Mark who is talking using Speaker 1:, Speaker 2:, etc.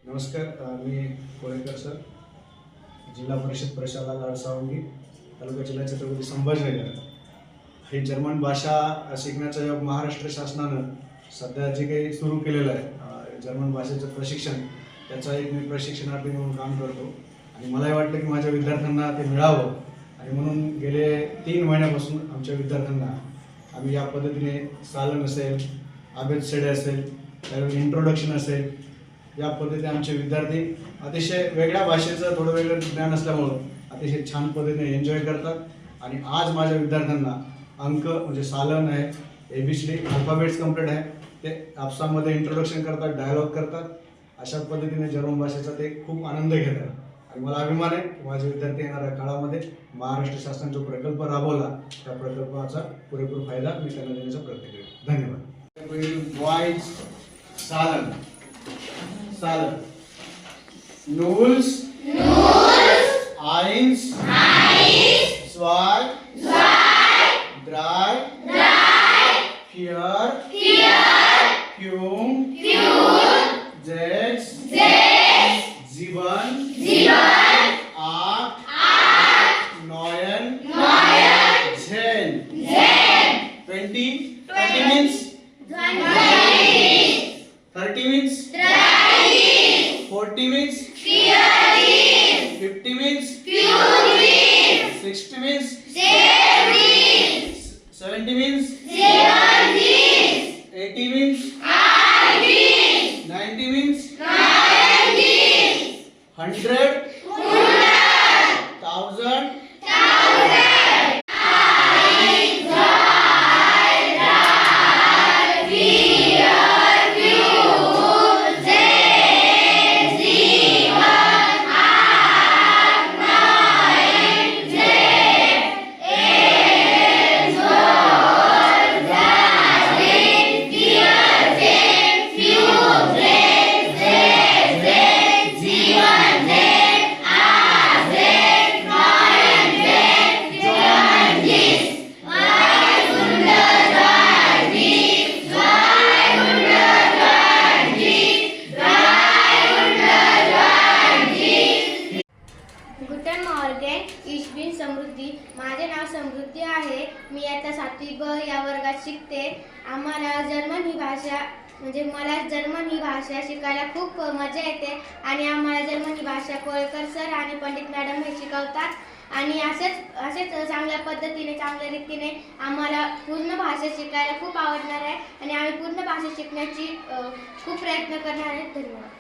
Speaker 1: नमस्कार, मी कोळेकर सर, जिल्हा परिषद प्रशाला लाडसावंगी, तालुका जिल्हा छत्रपती संभाजीनगर. ही जर्मन भाषा शिकण्याचा योग महाराष्ट्र शासनानं सध्या जे काही सुरू केलेलं आहे जर्मन भाषेचं प्रशिक्षण, त्याचा एक मी प्रशिक्षणार्थी म्हणून काम करतो आणि मलाही वाटतं की माझ्या विद्यार्थ्यांना ते मिळावं आणि म्हणून गेले 3 महिन्यापासून आमच्या विद्यार्थ्यांना आम्ही या पद्धतीने सालन असेल, अभेदछडे असेल, त्यावेळी इंट्रोडक्शन असेल, या पद्धतीने आमचे विद्यार्थी अतिशय वेगळ्या भाषेचं थोडं वेगळं ज्ञान असल्यामुळं अतिशय छान पद्धतीने एन्जॉय करतात आणि आज माझ्या विद्यार्थ्यांना अंक म्हणजे सालन आहे, ABCD अल्फाबेट्स कंप्लीट आहे, ते आपसामध्ये इंट्रोडक्शन करतात, डायलॉग करतात. अशा पद्धतीने जर्मन भाषेचा ते खूप आनंद घेतात आणि मला अभिमान आहे की माझे विद्यार्थी येणाऱ्या काळामध्ये महाराष्ट्र शासन जो प्रकल्प राबवला त्या प्रकल्पाचा पुरेपूर फायदा मी त्यांना देण्याचा प्रयत्न करेन. धन्यवाद. वॉइस सालन सालन नूल्स eins zwei drei vier fünf sechs sieben acht neun 10 20 means 30 means 40 means 50 means 60 means 70 means 80 means 90 means 100 1000
Speaker 2: गुटन Morgan, ich bin समृद्धी. माझे नाव समृद्धी आहे. मी आता 7वी ब या वर्गात शिकते. आम्हाला जर्मन ही भाषा मला जर्मन ही भाषा शिकायला खूप मजा येते आणि आम्हाला जर्मन ही भाषा कोळेकर सर आणि पंडित मॅडम हे शिकवतात आणि असेच चांगल्या पद्धतीने चांगल्या रीतीने आम्हाला पूर्ण भाषा शिकायला खूप आवडणार आहे आणि आम्ही पूर्ण भाषा शिकण्याची खूप प्रयत्न करणार आहे. धन्यवाद.